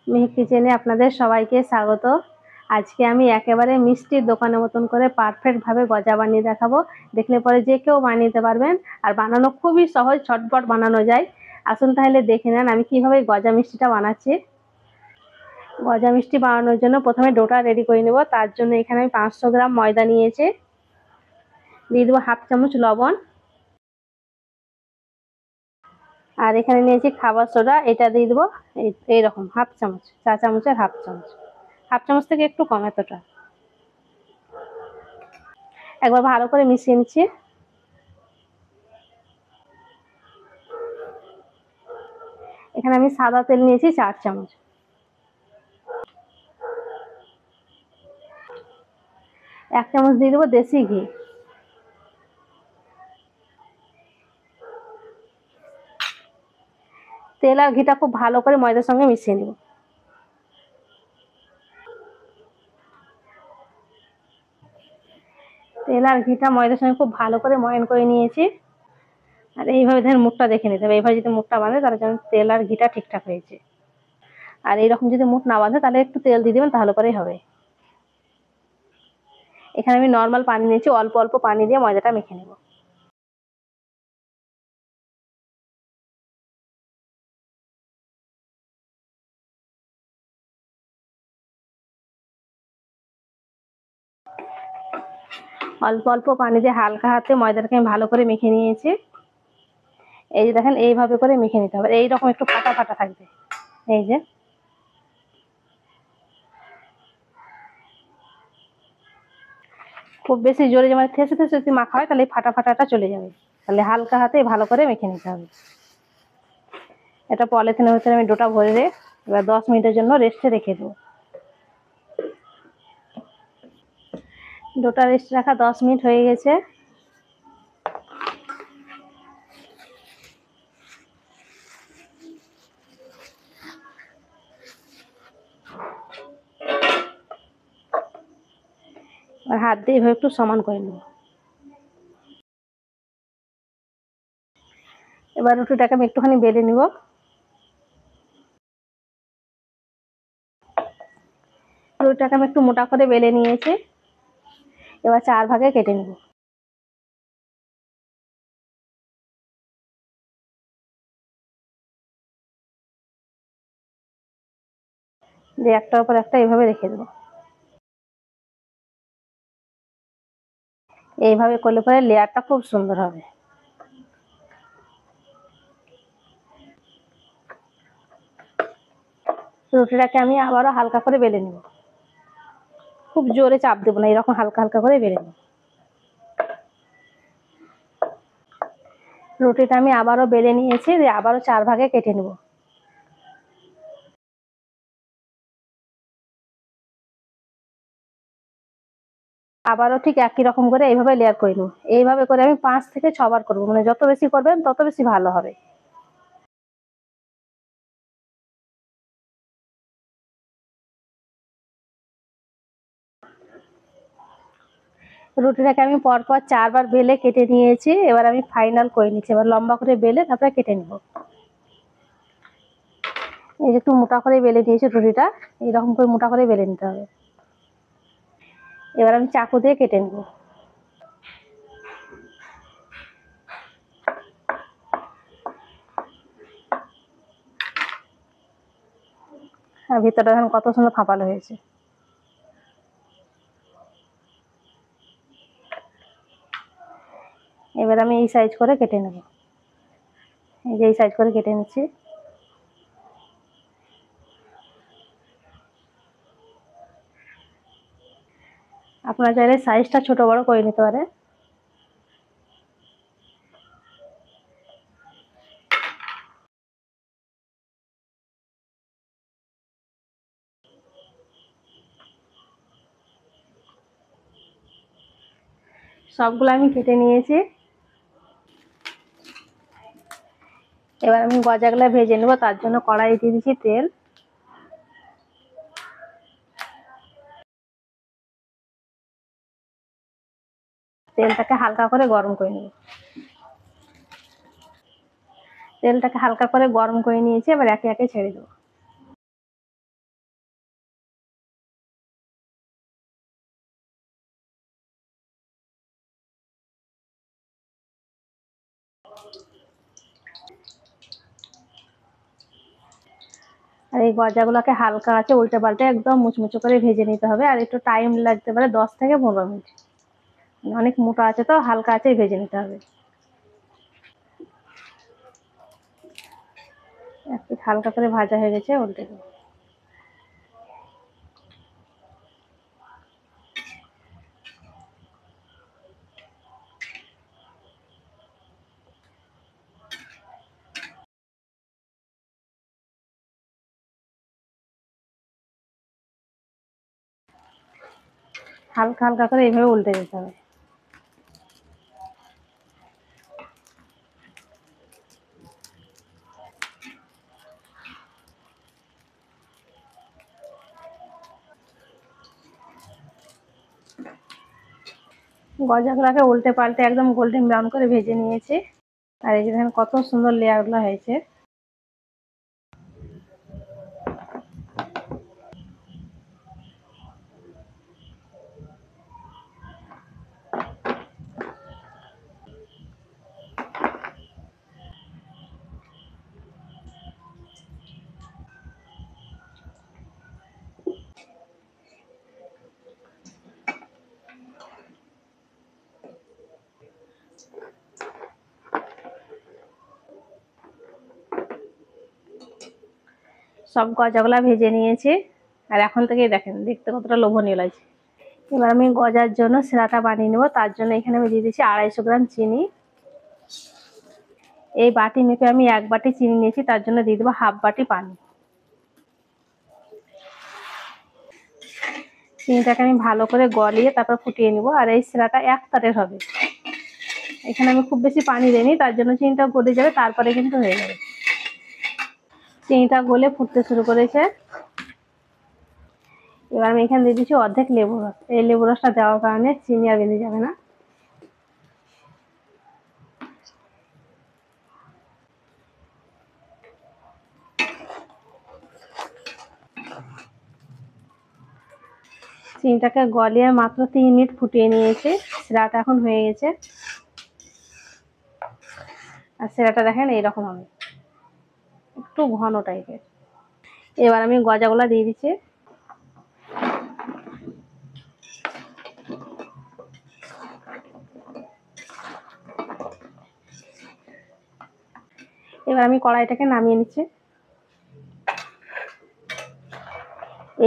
মেহেক কিচেনে আপনাদের সবাইকে স্বাগত। আজকে আমি একেবারে মিষ্টির দোকানের মতন করে পারফেক্ট ভাবে গজা বানিয়ে দেখাবো। দেখলে পরে যে কেউ বানিয়ে নিতে পারবেন, আর বানানো খুবই সহজ, ঝটপট বানানো যায়। আসুন তাহলে দেখে নেন আমি কিভাবে গজা মিষ্টিটা বানাচ্ছি। গজা মিষ্টি বানানোর জন্য প্রথমে ডোটা রেডি করে নেব। তার জন্য এখানে আমি 500 গ্রাম ময়দা নিয়েছি, দিয়ে দেবো হাফ চামচ লবণ, আর এখানে নিয়েছি খাবার সোডা, এটা দিয়ে দেবো এইরকম হাফ চামচ, চা চামচের হাফ চামচ, হাফ চামচ থেকে একটু কম এতটা। একবার ভালো করে মিশিয়ে নিচ্ছি। এখানে আমি সাদা তেল নিয়েছি 4 চামচ, 1 চামচ দিয়ে দেবো দেশি ঘি, তেল আর ঘিটা খুব ভালো করে ময়দার সঙ্গে মিশিয়ে নেব। তেল আর ঘিটা ময়দার সঙ্গে খুব ভালো করে ময়ান করে নিয়েছি। আর এইভাবে ধরেন মুখটা দেখে নিতে হবে, এইভাবে যদি মুখটা বাঁধে তাহলে যেন তেল আর ঘিটা ঠিকঠাক হয়েছে। আর এইরকম যদি মুখ না বাঁধে তাহলে একটু তেল দিয়ে দেবেন, তাহলে পরেই হবে। এখানে আমি নর্মাল পানি নিয়েছি, অল্প অল্প পানি দিয়ে ময়দাটা মেখে নেব। অল্প অল্প পানি দিয়ে হালকা হাতে ময়দাটাকে আমি ভালো করে মেখে নিয়েছি। এই যে দেখেন এইভাবে করে মেখে নিতে হবে, এইরকম একটু ফাটা ফাটা থাকবে। এই যে খুব বেশি জোরে যেমন থেসে থেসে যদি মাখা হয় তাহলে ফাটা ফাটাটা চলে যাবে। তাহলে হালকা হাতে ভালো করে মেখে নিতে হবে। এটা পলিথিনের ভিতরে আমি ডোটা ভরে দিয়ে এবার 10 মিনিটের জন্য রেস্টে রেখে দেবো। ডোটা রেস্ট রাখা 10 মিনিট হয়ে গেছে। আর হাত দিয়ে এভাবে একটু সমান করে নেব। এবার রুটিটাকে আমি একটুখানি বেলে নিব। রুটিটাকে আমি একটু মোটা করে বেলে নিয়েছি, এবার 4 ভাগে কেটে নেব। দিয়ে একটার উপর একটা এইভাবে রেখে দেবো। এইভাবে করলে পরে লেয়ারটা খুব সুন্দর হবে। রুটিটাকে আমি আবারও হালকা করে বেলে নেব, খুব জোরে চাপ দেবো না, এরকম হালকা হালকা করে বেলে নেব। রুটিটা আমি আবারও বেলে নিয়েছি, দিয়ে আবারও 4 ভাগে কেটে নেব। আবারও ঠিক একই রকম করে এইভাবে লেয়ার করে নেব। এইভাবে করে আমি 5 থেকে 6 বার করবো, মানে যত বেশি করবেন তত বেশি ভালো হবে। রুটিটাকে আমি পরপর 4 বার বেলে কেটে নিয়েছি, এবার আমি ফাইনাল করে নিচ্ছি। এবার লম্বা করে বেলে তারপরে কেটে নেব। এই যে একটু মোটা করে বেলে নিয়েছি রুটিটা, এইরকম করে মোটা করে বেলে নিতে হবে। এবার আমি চাকু দিয়ে কেটে নেব। আর ভিতরটা দেখেন কত সুন্দর ফাঁপালো হয়েছে। এবার আমি এই সাইজ করে কেটে নেব। এই যে এই সাইজ করে কেটে নিচ্ছি। আপনারা চাইলে সাইজটা ছোট বড় করে নিতে পারেন। সবগুলো আমি কেটে নিয়েছি। এবার আমি গজাগুলো ভেজে নেব। তার জন্য কড়াই দিয়ে দিচ্ছি তেল, তেলটাকে হালকা করে গরম করে নেব। তেলটাকে হালকা করে গরম করে নিয়েছি, এবার একে একে ছেড়ে দেবো। আর এই গজাগুলোকে হালকা আছে উল্টে পাল্টে একদম মুচমুচে করে ভেজে নিতে হবে, আর একটু টাইম লাগতে পারে 10 থেকে 15 মিনিট। অনেক মোটা আছে তো হালকা আছে ভেজে নিতে হবে। একটু হালকা করে ভাজা হয়ে গেছে, উল্টে দেবো। হালকা হালকা করে এইভাবে উল্টে দিতে হবে। গজাগুলোকে উল্টে পাল্টে একদম গোল্ডেন ব্রাউন করে ভেজে নিয়েছি। আর এই যে দেখেন কত সুন্দর লেয়ারগুলো হয়েছে। সব গজাগুলা ভেজে নিয়েছি, আর এখন থেকেই দেখেন দেখতে কতটা লোভনীয় লাগছে। এবার আমি গজার জন্য সিরাটা বানিয়ে নেবো। তার জন্য এখানে আমি দিয়ে দিচ্ছি 250 গ্রাম চিনি। এই বাটি মেপে আমি 1 বাটি চিনি নিয়েছি, তার জন্য দিয়ে দেবো হাফ বাটি পানি। চিনিটাকে আমি ভালো করে গলিয়ে তারপর ফুটিয়ে নিব। আর এই সিরাটা 1 তারের হবে। এখানে আমি খুব বেশি পানি দিইনি, তার জন্য চিনিটা গলে যাবে, তারপরে কিন্তু হয়ে যাবে। চিনিটা গলে ফুটতে শুরু করেছে। এবার আমি এখানে দিয়ে দিচ্ছি অর্ধেক লেবু রস। এই লেবু রসটা দেওয়ার কারণে চিনি আর বেঁধে যাবে না। চিনিটাকে গলিয়ে মাত্র 3 মিনিট ফুটিয়ে নিয়েছি। সিরাটা এখন হয়ে গেছে। আর সিরাটা দেখেন এইরকম হবে, একটু ঘন টাইপের। এবার আমি গজাগুলা দিয়ে দিচ্ছি। এবার আমি কড়াইটাকে নামিয়ে নিচ্ছি।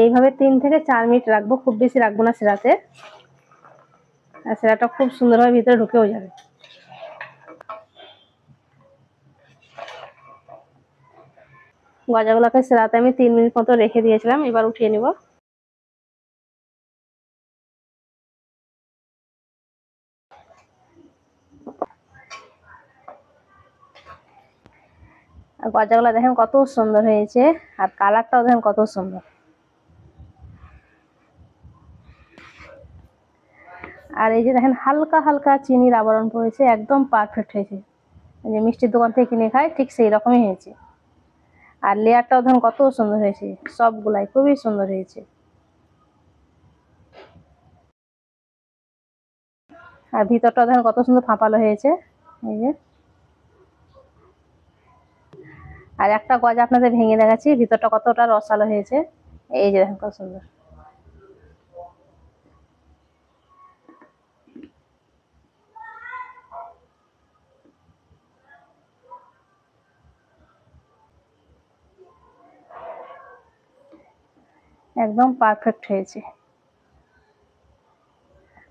এইভাবে 3 থেকে 4 মিনিট রাখবো, খুব বেশি রাখবো না সিরাতে। আর সিরাটা খুব সুন্দরভাবে ভিতরে ঢুকেও যাবে। গজাগুলোকে সিরাতে আমি 3 মিনিট মতো রেখে দিয়েছিলাম, এবার উঠিয়ে নিব। আর গজাগুলো দেখেন কত সুন্দর হয়েছে, আর কালারটাও দেখেন কত সুন্দর। আর এই যে দেখেন হালকা হালকা চিনির আবরণ পড়েছে, একদম পারফেক্ট হয়েছে। যে মিষ্টির দোকান থেকে কিনে খায় ঠিক সেই রকমই হয়েছে। আর লেয়ারটাও দেখেন কত সুন্দর হয়েছে, সবগুলাই খুবই সুন্দর হয়েছে। আর ভিতরটাও দেখেন কত সুন্দর ফাঁপালো হয়েছে। এই যে আর একটা গজা আপনাদের ভেঙে দেখাচ্ছি ভিতরটা কতটা রসালো হয়েছে। এই যে দেখেন কত সুন্দর। একদম পারফেক্ট হয়েছে।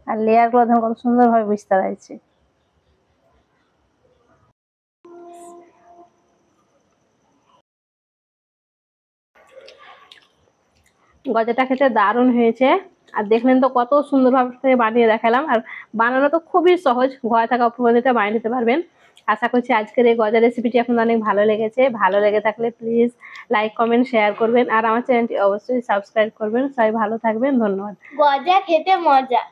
আর লেয়ার গুলো দেখেন কত সুন্দর ভাবে বিস্তার হয়েছে। গজাটা খেতে দারুণ হয়েছে। আর দেখলেন তো কত সুন্দরভাবে বানিয়ে দেখালাম। আর বানানো তো খুবই সহজ, ঘরে থাকা উপকরণে বানিয়ে নিতে পারবেন। আশা করছি আজকের এই গজা রেসিপিটি আপনাদের অনেক ভালো লেগেছে। ভালো লেগে থাকলে প্লিজ লাইক কমেন্ট শেয়ার করবেন, আর আমার চ্যানেলটি অবশ্যই সাবস্ক্রাইব করবেন। সবাই ভালো থাকবেন, ধন্যবাদ। গজা খেতে মজা।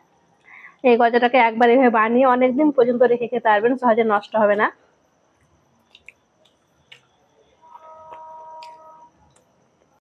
এই গজাটাকে একবার এভাবে বানিয়ে অনেকদিন পর্যন্ত রেখে খেতে পারবেন, সহজে নষ্ট হবে না।